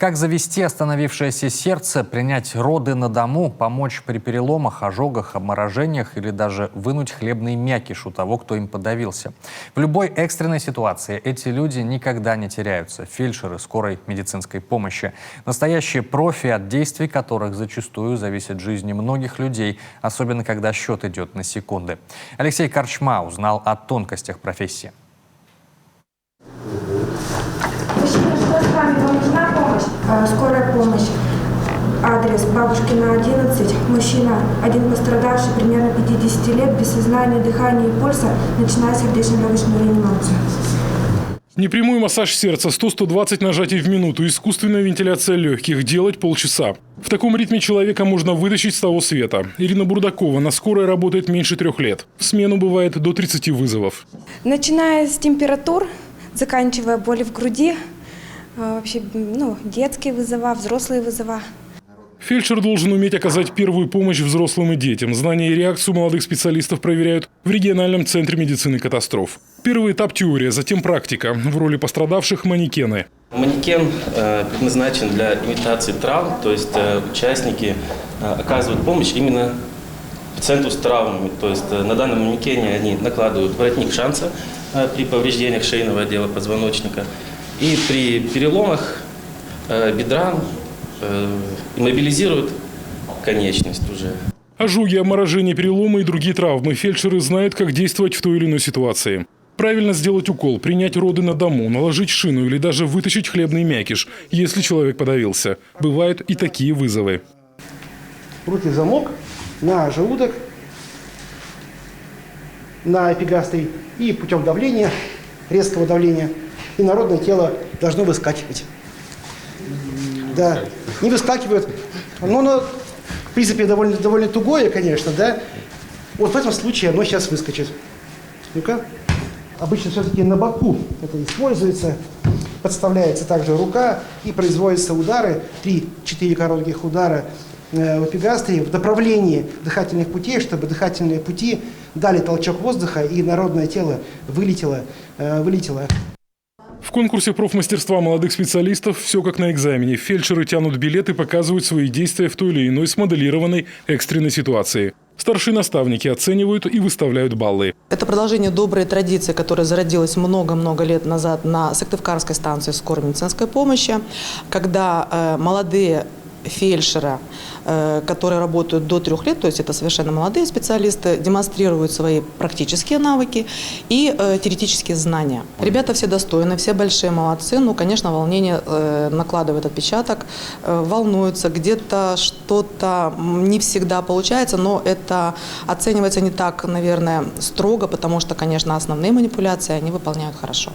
Как завести остановившееся сердце, принять роды на дому, помочь при переломах, ожогах, обморожениях или даже вынуть хлебный мякиш у того, кто им подавился. В любой экстренной ситуации эти люди никогда не теряются. Фельдшеры скорой медицинской помощи. Настоящие профи, от действий которых зачастую зависит жизнь многих людей, особенно когда счет идет на секунды. Алексей Корчма узнал о тонкостях профессии. Вам нужна помощь? Скорая помощь. Адрес: Бабушкина, 11. Мужчина, один пострадавший, примерно 50 лет, без сознания, дыхания и пульса, начиная сердечно-легочную реанимацию. Непрямой массаж сердца, 100-120 нажатий в минуту, искусственная вентиляция легких, делать полчаса. В таком ритме человека можно вытащить с того света. Ирина Бурдакова на скорой работает меньше 3 лет. В смену бывает до 30 вызовов. Начиная с температур, заканчивая боли в груди, вообще, детские вызова, взрослые вызова. Фельдшер должен уметь оказать первую помощь взрослым и детям. Знания и реакцию молодых специалистов проверяют в региональном центре медицины катастроф. Первый этап – теория, затем практика. В роли пострадавших – манекены. Манекен предназначен для имитации травм, то есть участники оказывают помощь именно пациенту с травмами. То есть на данном манекене они накладывают воротник шанса при повреждениях шейного отдела позвоночника. И при переломах бедра иммобилизируют конечность уже. Ожоги, обморожения, переломы и другие травмы. Фельдшеры знают, как действовать в той или иной ситуации. Правильно сделать укол, принять роды на дому, наложить шину или даже вытащить хлебный мякиш, если человек подавился. Бывают и такие вызовы. Руки в замок, на желудок, на эпигастрий и путем давления, резкого давления, инородное тело должно выскакивать. Да, не выскакивает. Оно, в принципе, довольно тугое, конечно, да. Вот в этом случае оно сейчас выскочит. Ну-ка. Обычно все-таки на боку это используется. Подставляется также рука и производятся удары, 3-4 коротких удара в эпигастрии в направлении дыхательных путей, чтобы дыхательные пути дали толчок воздуха и инородное тело вылетело. В конкурсе профмастерства молодых специалистов все как на экзамене. Фельдшеры тянут билеты и показывают свои действия в той или иной смоделированной экстренной ситуации. Старшие наставники оценивают и выставляют баллы. Это продолжение доброй традиции, которая зародилась много-много лет назад на Сыктывкарской станции скорой медицинской помощи, когда молодые фельдшеры, которые работают до 3 лет, то есть это совершенно молодые специалисты, демонстрируют свои практические навыки и теоретические знания. Ребята все достойны, все большие молодцы, но, конечно, волнение накладывает отпечаток, волнуются, где-то что-то не всегда получается, но это оценивается не так, наверное, строго, потому что, конечно, основные манипуляции они выполняют хорошо.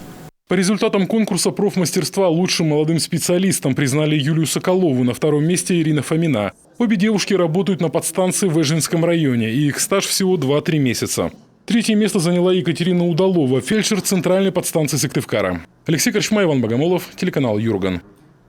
По результатам конкурса профмастерства лучшим молодым специалистом признали Юлию Соколову, на 2-м месте Ирина Фомина. Обе девушки работают на подстанции в Эжинском районе, и их стаж всего 2-3 месяца. 3-е место заняла Екатерина Удалова, фельдшер центральной подстанции Сыктывкара. Алексей Корчма, Иван Богомолов, телеканал Юрган.